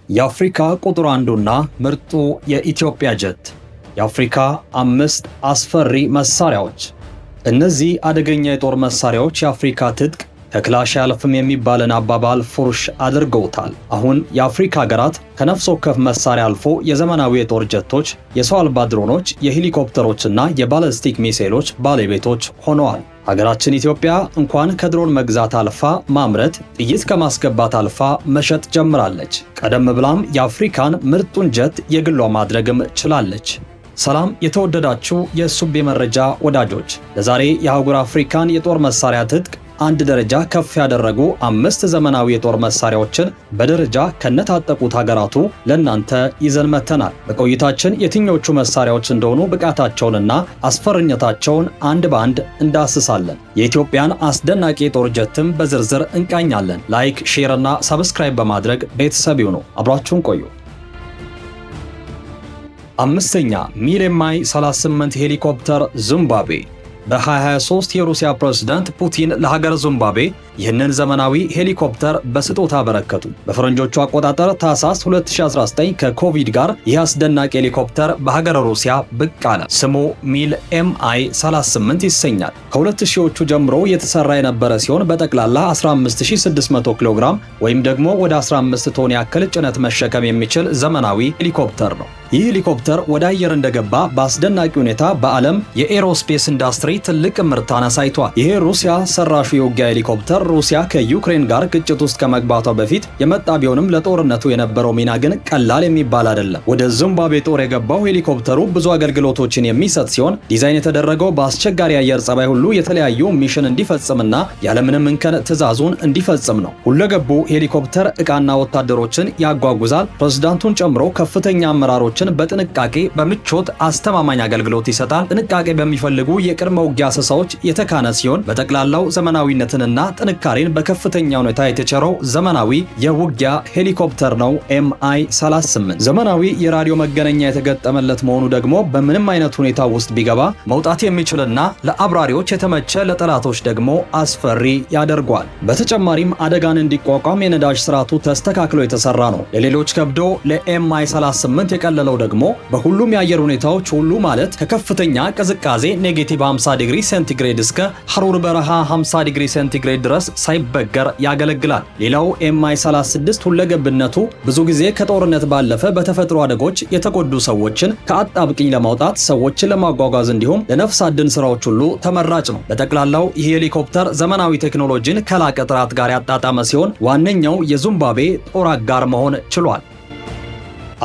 የአፍሪካ ቁጥር አንዱና ምርጡ የኢትዮጵያ ጀት። የአፍሪካ 5 አስፈሪ መሳሪያዎች። እነዚህ አደገኛ የጦር መሳሪያዎች የአፍሪካ ትጥቅ ከክላሽ አያልፍም የሚባልን አባባል ፉርሽ አድርገውታል። አሁን የአፍሪካ ሀገራት ከነፍስ ወከፍ መሳሪያ አልፎ የዘመናዊ የጦር ጀቶች፣ የሰው አልባ ድሮኖች፣ የሄሊኮፕተሮችና የባለስቲክ ሚሳኤሎች ባለቤቶች ሆነዋል። ሀገራችን ኢትዮጵያ እንኳን ከድሮን መግዛት አልፋ ማምረት፣ ጥይት ከማስገባት አልፋ መሸጥ ጀምራለች። ቀደም ብላም የአፍሪካን ምርጡን ጀት የግሏ ማድረግም ችላለች። ሰላም የተወደዳችሁ የሱቤ መረጃ ወዳጆች፣ ለዛሬ የአህጉር አፍሪካን የጦር መሳሪያ ትጥቅ አንድ ደረጃ ከፍ ያደረጉ 5 ዘመናዊ የጦር መሳሪያዎችን በደረጃ ከነታጠቁት ሀገራቱ ለናንተ ይዘን መተናል። በቆይታችን የትኞቹ መሳሪያዎች እንደሆኑ ብቃታቸውንና አስፈሪነታቸውን አንድ በአንድ እንዳስሳለን። የኢትዮጵያን አስደናቂ የጦር ጀትም በዝርዝር እንቃኛለን። ላይክ፣ ሼር እና ሰብስክራይብ በማድረግ ቤተሰብ ይሁኑ። አብራችሁን ቆዩ። አምስተኛ ሚግ 38 ሄሊኮፕተር ዚምባብዌ። በ2023 የሩሲያ ፕሬዝዳንት ፑቲን ለሀገር ዚምባብዌ ይህንን ዘመናዊ ሄሊኮፕተር በስጦታ አበረከቱ። በፈረንጆቹ አቆጣጠር ታህሳስ 2019 ከኮቪድ ጋር ይህ አስደናቂ ሄሊኮፕተር በሀገር ሩሲያ ብቅ አለ። ስሙ ሚግ 38 ይሰኛል። ከ2000ዎቹ ጀምሮ የተሰራ የነበረ ሲሆን በጠቅላላ 15600 ኪሎ ግራም ወይም ደግሞ ወደ 15 ቶን ያክል ጭነት መሸከም የሚችል ዘመናዊ ሄሊኮፕተር ነው። ይህ ሄሊኮፕተር ወደ አየር እንደገባ በአስደናቂ ሁኔታ በዓለም የኤሮስፔስ ኢንዱስትሪ ትልቅ ምርታን አሳይቷል። ይሄ ሩሲያ ሰራሹ የውጊያ ሄሊኮፕተር ሩሲያ ከዩክሬን ጋር ግጭት ውስጥ ከመግባቷ በፊት የመጣ ቢሆንም ለጦርነቱ የነበረው ሚና ግን ቀላል የሚባል አይደለም። ወደ ዚምባብዌ ጦር የገባው ሄሊኮፕተሩ ብዙ አገልግሎቶችን የሚሰጥ ሲሆን ዲዛይን የተደረገው በአስቸጋሪ አየር ጸባይ ሁሉ የተለያዩ ሚሽን እንዲፈጽምና ያለምንም እንከን ትዕዛዙን እንዲፈጽም ነው። ሁለገቡ ሄሊኮፕተር ዕቃና ወታደሮችን ያጓጉዛል። ፕሬዝዳንቱን ጨምሮ ከፍተኛ አመራሮች በጥንቃቄ በምቾት አስተማማኝ አገልግሎት ይሰጣል። ጥንቃቄ በሚፈልጉ የቅድመ ውጊያ አሰሳዎች የተካነ ሲሆን በጠቅላላው ዘመናዊነትንና ጥንካሬን በከፍተኛ ሁኔታ የተቸረው ዘመናዊ የውጊያ ሄሊኮፕተር ነው። ሚግ 38 ዘመናዊ የራዲዮ መገናኛ የተገጠመለት መሆኑ ደግሞ በምንም አይነት ሁኔታ ውስጥ ቢገባ መውጣት የሚችልና ለአብራሪዎች የተመቸ፣ ለጠላቶች ደግሞ አስፈሪ ያደርገዋል። በተጨማሪም አደጋን እንዲቋቋም የነዳጅ ስርዓቱ ተስተካክሎ የተሰራ ነው። ለሌሎች ከብዶ ለሚግ 38 የቀለለ ደግሞ በሁሉም የአየር ሁኔታዎች ሁሉ ማለት ከከፍተኛ ቅዝቃዜ -50 ዲግሪ ሴንቲግሬድ እስከ ሐሩር በረሃ 50 ዲግሪ ሴንቲግሬድ ድረስ ሳይበገር ያገለግላል። ሌላው ሚግ 36 ሁለገብነቱ ብዙ ጊዜ ከጦርነት ባለፈ በተፈጥሮ አደጎች የተጎዱ ሰዎችን ከአጣብቂኝ ለማውጣት፣ ሰዎችን ለማጓጓዝ እንዲሁም ለነፍስ አድን ስራዎች ሁሉ ተመራጭ ነው። በጠቅላላው ይህ ሄሊኮፕተር ዘመናዊ ቴክኖሎጂን ከላቀ ጥራት ጋር ያጣጣመ ሲሆን ዋነኛው የዚምባብዌ ጦር አጋር መሆን ችሏል።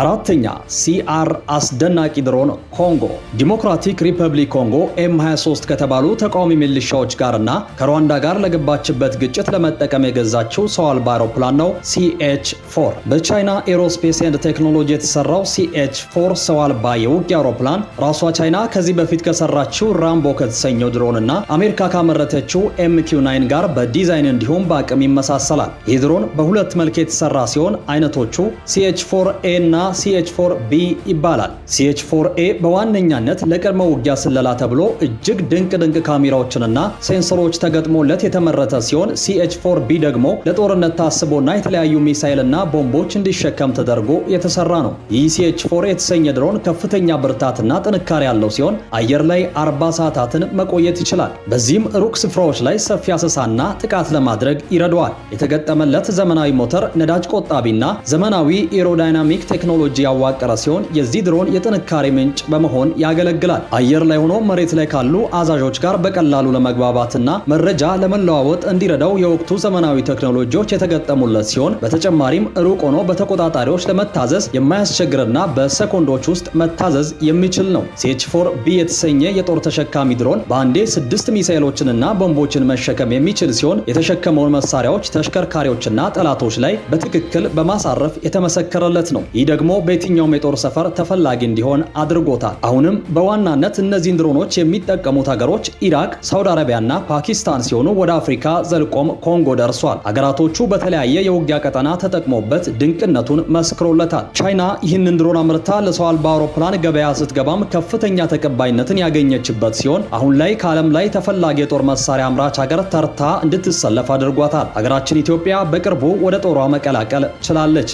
አራተኛ ሲአር አስደናቂ ድሮን ኮንጎ። ዲሞክራቲክ ሪፐብሊክ ኮንጎ ኤም23 ከተባሉ ተቃዋሚ ሚሊሻዎች ጋርና ከሩዋንዳ ጋር ለገባችበት ግጭት ለመጠቀም የገዛችው ሰው አልባ አውሮፕላን ነው CH4። በቻይና ኤሮስፔስ ኤንድ ቴክኖሎጂ የተሰራው CH4 ሰው አልባ የውጊያ አውሮፕላን ራሷ ቻይና ከዚህ በፊት ከሰራችው ራምቦ ከተሰኘው ድሮንና አሜሪካ ካመረተችው MQ9 ጋር በዲዛይን እንዲሁም በአቅም ይመሳሰላል። ይህ ድሮን በሁለት መልክ የተሰራ ሲሆን አይነቶቹ CH4A እና CH4B ይባላል። CH4A በዋነኛነት ለቅድመ ውጊያ ስለላ ተብሎ እጅግ ድንቅ ካሜራዎችንና ሴንሰሮች ተገጥሞለት የተመረተ ሲሆን CH4B ደግሞ ለጦርነት ታስቦና የተለያዩ ሚሳኤልና ቦምቦች እንዲሸከም ተደርጎ የተሰራ ነው። ይህ CH4 የተሰኘ ድሮን ከፍተኛ ብርታትና ጥንካሬ ያለው ሲሆን አየር ላይ 40 ሰዓታትን መቆየት ይችላል። በዚህም ሩቅ ስፍራዎች ላይ ሰፊ አሰሳና ጥቃት ለማድረግ ይረዳዋል። የተገጠመለት ዘመናዊ ሞተር ነዳጅ ቆጣቢና ዘመናዊ ኤሮዳይናሚክ ቴክኖሎጂ ያዋቀረ ሲሆን የዚህ ድሮን የጥንካሬ ምንጭ በመሆን ያገለግላል። አየር ላይ ሆኖ መሬት ላይ ካሉ አዛዦች ጋር በቀላሉ ለመግባባትና መረጃ ለመለዋወጥ እንዲረዳው የወቅቱ ዘመናዊ ቴክኖሎጂዎች የተገጠሙለት ሲሆን በተጨማሪም ሩቅ ሆኖ በተቆጣጣሪዎች ለመታዘዝ የማያስቸግርና በሰኮንዶች ውስጥ መታዘዝ የሚችል ነው። CH4B የተሰኘ የጦር ተሸካሚ ድሮን በአንዴ 6 ሚሳኤሎችንና ቦምቦችን መሸከም የሚችል ሲሆን የተሸከመውን መሳሪያዎች ተሽከርካሪዎችና ጠላቶች ላይ በትክክል በማሳረፍ የተመሰከረለት ነው። ይህ ደግሞ በየትኛውም የጦር ሰፈር ተፈላጊ እንዲሆን አድርጎታል። አሁንም በዋናነት እነዚህን ድሮኖች የሚጠቀሙት ሀገሮች ኢራቅ፣ ሳውዲ አረቢያና ፓኪስታን ሲሆኑ ወደ አፍሪካ ዘልቆም ኮንጎ ደርሷል። ሀገራቶቹ በተለያየ የውጊያ ቀጠና ተጠቅሞበት ድንቅነቱን መስክሮለታል። ቻይና ይህንን ድሮን አምርታ ለሰው አልባ አውሮፕላን ገበያ ስትገባም ከፍተኛ ተቀባይነትን ያገኘችበት ሲሆን አሁን ላይ ከዓለም ላይ ተፈላጊ የጦር መሳሪያ አምራች ሀገር ተርታ እንድትሰለፍ አድርጓታል። ሀገራችን ኢትዮጵያ በቅርቡ ወደ ጦሯ መቀላቀል ችላለች።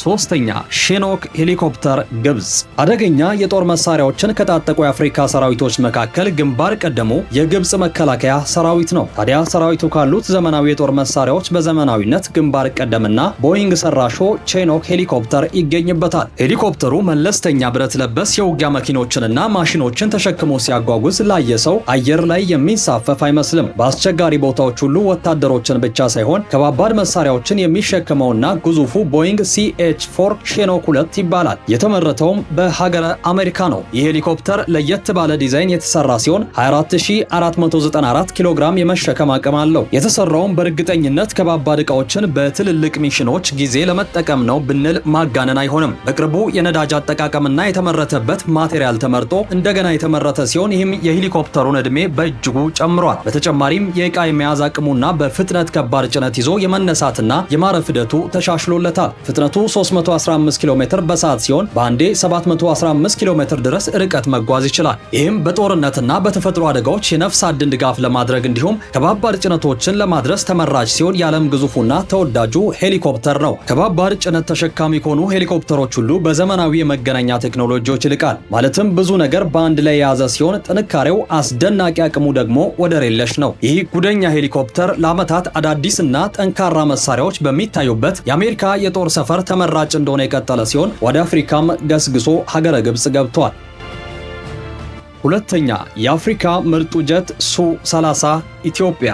ሶስተኛ ሼኖክ ሄሊኮፕተር ግብጽ። አደገኛ የጦር መሳሪያዎችን ከታጠቁ የአፍሪካ ሰራዊቶች መካከል ግንባር ቀደሙ የግብጽ መከላከያ ሰራዊት ነው። ታዲያ ሰራዊቱ ካሉት ዘመናዊ የጦር መሳሪያዎች በዘመናዊነት ግንባር ቀደምና ቦይንግ ሰራሾ ሼኖክ ሄሊኮፕተር ይገኝበታል። ሄሊኮፕተሩ መለስተኛ ብረት ለበስ የውጊያ መኪኖችንና ማሽኖችን ተሸክሞ ሲያጓጉዝ ላየ ሰው አየር ላይ የሚንሳፈፍ አይመስልም። በአስቸጋሪ ቦታዎች ሁሉ ወታደሮችን ብቻ ሳይሆን ከባባድ መሳሪያዎችን የሚሸከመውና ግዙፉ ቦይንግ CH-4 ሼኖክ 2 ይባላል። የተመረተውም በሀገረ አሜሪካ ነው። ይህ ሄሊኮፕተር ለየት ባለ ዲዛይን የተሰራ ሲሆን 24494 ኪሎ ግራም የመሸከም አቅም አለው። የተሰራውም በእርግጠኝነት ከባባድ ዕቃዎችን በትልልቅ ሚሽኖች ጊዜ ለመጠቀም ነው ብንል ማጋነን አይሆንም። በቅርቡ የነዳጅ አጠቃቀምና የተመረተበት ማቴሪያል ተመርጦ እንደገና የተመረተ ሲሆን ይህም የሄሊኮፕተሩን ዕድሜ በእጅጉ ጨምሯል። በተጨማሪም የዕቃ የመያዝ አቅሙና በፍጥነት ከባድ ጭነት ይዞ የመነሳትና የማረፍ ሂደቱ ተሻሽሎለታል። ፍጥነቱ 315 ኪሎ ሜትር በሰዓት ሲሆን በአንዴ 715 ኪሎ ሜትር ድረስ ርቀት መጓዝ ይችላል። ይህም በጦርነትና በተፈጥሮ አደጋዎች የነፍስ አድን ድጋፍ ለማድረግ እንዲሁም ከባባድ ጭነቶችን ለማድረስ ተመራጭ ሲሆን የዓለም ግዙፉና ተወዳጁ ሄሊኮፕተር ነው። ከባባድ ጭነት ተሸካሚ ከሆኑ ሄሊኮፕተሮች ሁሉ በዘመናዊ የመገናኛ ቴክኖሎጂዎች ይልቃል። ማለትም ብዙ ነገር በአንድ ላይ የያዘ ሲሆን ጥንካሬው አስደናቂ፣ አቅሙ ደግሞ ወደር የለሽ ነው። ይህ ጉደኛ ሄሊኮፕተር ለዓመታት አዳዲስና ጠንካራ መሳሪያዎች በሚታዩበት የአሜሪካ የጦር ሰፈር ተመራጭ እንደሆነ የቀጠለ ሲሆን ወደ አፍሪካም ገስግሶ ሀገረ ግብጽ ገብቷል። ሁለተኛ የአፍሪካ ምርጡ ጀት ሱ-30 ኢትዮጵያ።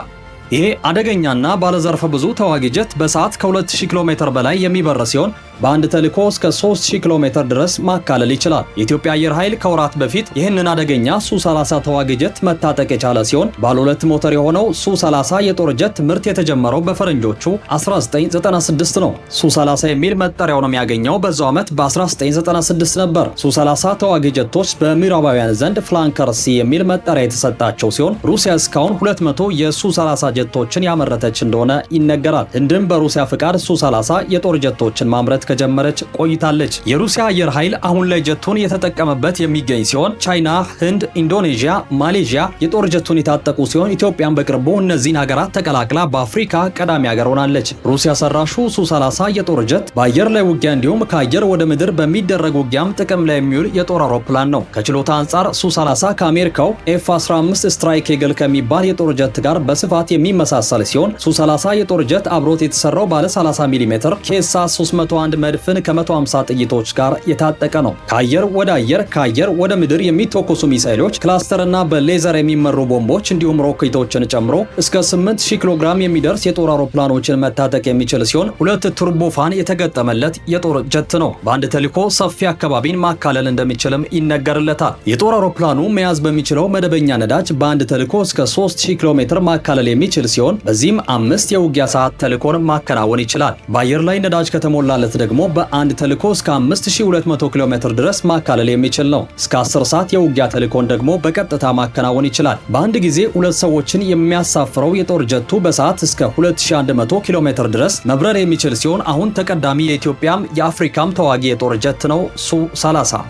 ይሄ አደገኛና ባለዘርፈ ብዙ ተዋጊ ጀት በሰዓት ከ2000 ኪሎ ሜትር በላይ የሚበር ሲሆን በአንድ ተልዕኮ እስከ 3000 ኪሎ ሜትር ድረስ ማካለል ይችላል። የኢትዮጵያ አየር ኃይል ከወራት በፊት ይህንን አደገኛ ሱ-30 ተዋጊ ጀት መታጠቅ የቻለ ሲሆን ባለ ሁለት ሞተር የሆነው ሱ-30 የጦር ጀት ምርት የተጀመረው በፈረንጆቹ 1996 ነው። ሱ-30 የሚል መጠሪያውን የሚያገኘው በዛው ዓመት በ1996 ነበር። ሱ-30 ተዋጊ ጀቶች በምዕራባውያን ዘንድ ፍላንከር ሲ የሚል መጠሪያ የተሰጣቸው ሲሆን ሩሲያ እስካሁን 200 የሱ-30 ጀቶችን ያመረተች እንደሆነ ይነገራል። ህንድም በሩሲያ ፍቃድ ሱ-30 የጦር ጀቶችን ማምረት ከጀመረች ቆይታለች። የሩሲያ አየር ኃይል አሁን ላይ ጀቱን የተጠቀመበት የሚገኝ ሲሆን ቻይና፣ ህንድ፣ ኢንዶኔዥያ፣ ማሌዥያ የጦር ጀቱን የታጠቁ ሲሆን ኢትዮጵያን በቅርቡ እነዚህን ሀገራት ተቀላቅላ በአፍሪካ ቀዳሚ ሀገር ሆናለች። ሩሲያ ሰራሹ ሱ-30 የጦር ጀት በአየር ላይ ውጊያ እንዲሁም ከአየር ወደ ምድር በሚደረግ ውጊያም ጥቅም ላይ የሚውል የጦር አውሮፕላን ነው። ከችሎታ አንጻር ሱ-30 ከአሜሪካው F-15 ስትራይክ ኤግል ከሚባል የጦር ጀት ጋር በስፋት የሚመሳሰል ሲሆን ሱ-30 የጦር ጀት አብሮት የተሰራው ባለ 30 ሚሜ ኬሳ 301 መድፍን ከ150 ጥይቶች ጋር የታጠቀ ነው። ከአየር ወደ አየር፣ ከአየር ወደ ምድር የሚተኮሱ ሚሳኤሎች፣ ክላስተርና በሌዘር የሚመሩ ቦምቦች እንዲሁም ሮኬቶችን ጨምሮ እስከ 8000 ኪሎ ግራም የሚደርስ የጦር አውሮፕላኖችን መታጠቅ የሚችል ሲሆን 2 ቱርቦፋን የተገጠመለት የጦር ጀት ነው። በአንድ ተልዕኮ ሰፊ አካባቢን ማካለል እንደሚችልም ይነገርለታል። የጦር አውሮፕላኑ መያዝ በሚችለው መደበኛ ነዳጅ በአንድ ተልዕኮ እስከ 3000 ኪሎ ሜትር ማካለል የሚችል ሲሆን በዚህም 5 የውጊያ ሰዓት ተልዕኮን ማከናወን ይችላል። በአየር ላይ ነዳጅ ከተሞላለት ደግሞ በአንድ ተልዕኮ እስከ 5200 ኪሎ ሜትር ድረስ ማካለል የሚችል ነው። እስከ 10 ሰዓት የውጊያ ተልዕኮን ደግሞ በቀጥታ ማከናወን ይችላል። በአንድ ጊዜ 2 ሰዎችን የሚያሳፍረው የጦር ጀቱ በሰዓት እስከ 2100 ኪሎ ሜትር ድረስ መብረር የሚችል ሲሆን አሁን ተቀዳሚ የኢትዮጵያም የአፍሪካም ተዋጊ የጦር ጀት ነው ሱ-30።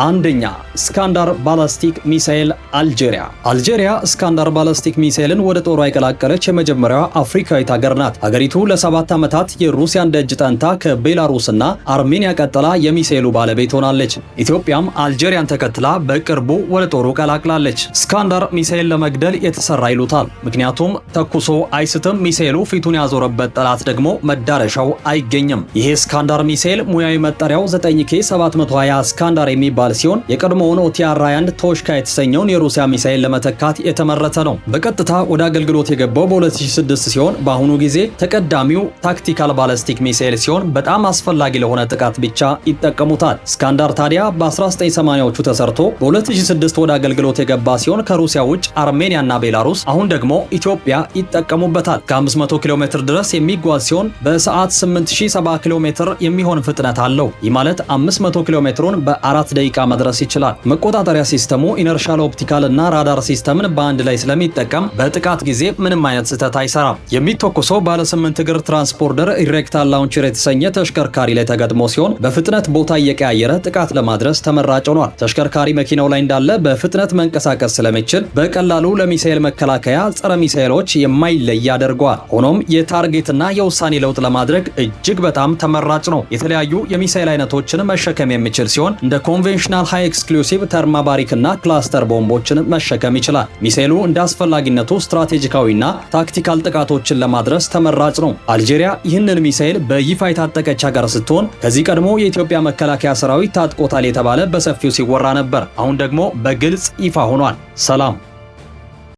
አንደኛ ስካንዳር ባላስቲክ ሚሳኤል አልጄሪያ። አልጄሪያ ስካንዳር ባላስቲክ ሚሳኤልን ወደ ጦሯ የቀላቀለች የመጀመሪያዋ አፍሪካዊት ሀገር ናት። ሀገሪቱ ለ7 ዓመታት የሩሲያን ደጅ ጠንታ ከቤላሩስና አርሜኒያ ቀጥላ የሚሳኤሉ ባለቤት ሆናለች። ኢትዮጵያም አልጄሪያን ተከትላ በቅርቡ ወደ ጦሩ ቀላቅላለች። ስካንዳር ሚሳኤል ለመግደል የተሰራ ይሉታል። ምክንያቱም ተኩሶ አይስትም። ሚሳኤሉ ፊቱን ያዞረበት ጠላት ደግሞ መዳረሻው አይገኝም። ይሄ ስካንዳር ሚሳኤል ሙያዊ መጠሪያው 9K 720 ስካንዳር የሚባል ሲሆን የቀድሞውን OTR-21 ቶሽካ የተሰኘውን የሩሲያ ሚሳኤል ለመተካት የተመረተ ነው። በቀጥታ ወደ አገልግሎት የገባው በ2006 ሲሆን በአሁኑ ጊዜ ተቀዳሚው ታክቲካል ባላስቲክ ሚሳኤል ሲሆን በጣም አስፈላጊ ለሆነ ጥቃት ብቻ ይጠቀሙታል። ስካንዳር ታዲያ በ1980ዎቹ ተሰርቶ በ2006 ወደ አገልግሎት የገባ ሲሆን ከሩሲያ ውጭ አርሜኒያና ቤላሩስ አሁን ደግሞ ኢትዮጵያ ይጠቀሙበታል። ከ500 ኪሎ ሜትር ድረስ የሚጓዝ ሲሆን በሰዓት 8070 ኪሎ ሜትር የሚሆን ፍጥነት አለው። ይህ ማለት 500 ኪሎ ሜትሩን በ4 ደቂቃ መድረስ ይችላል። መቆጣጠሪያ ሲስተሙ ኢነርሻል ኦፕቲካል እና ራዳር ሲስተምን በአንድ ላይ ስለሚጠቀም በጥቃት ጊዜ ምንም አይነት ስህተት አይሰራም። የሚተኮሰው ባለ 8 እግር ትራንስፖርተር ኢሬክታል ላውንቸር የተሰኘ ተሽከርካሪ ላይ ተገጥሞ ሲሆን በፍጥነት ቦታ እየቀያየረ ጥቃት ለማድረስ ተመራጭ ሆኗል። ተሽከርካሪ መኪናው ላይ እንዳለ በፍጥነት መንቀሳቀስ ስለሚችል በቀላሉ ለሚሳኤል መከላከያ ጸረ ሚሳኤሎች የማይለይ ያደርገዋል። ሆኖም የታርጌትና የውሳኔ ለውጥ ለማድረግ እጅግ በጣም ተመራጭ ነው። የተለያዩ የሚሳኤል አይነቶችን መሸከም የሚችል ሲሆን እንደ ኮንቬንሽናል ሃይ ኤክስክሉሲቭ ተርማባሪክ እና ክላስተር ቦምቦችን መሸከም ይችላል። ሚሳኤሉ እንደ አስፈላጊነቱ ስትራቴጂካዊና ታክቲካል ጥቃቶችን ለማድረስ ተመራጭ ነው። አልጄሪያ ይህንን ሚሳኤል በይፋ የታጠቀች ሀገር ስትሆን ከዚህ ቀድሞ የኢትዮጵያ መከላከያ ሰራዊት ታጥቆታል የተባለ በሰፊው ሲወራ ነበር። አሁን ደግሞ በግልጽ ይፋ ሆኗል። ሰላም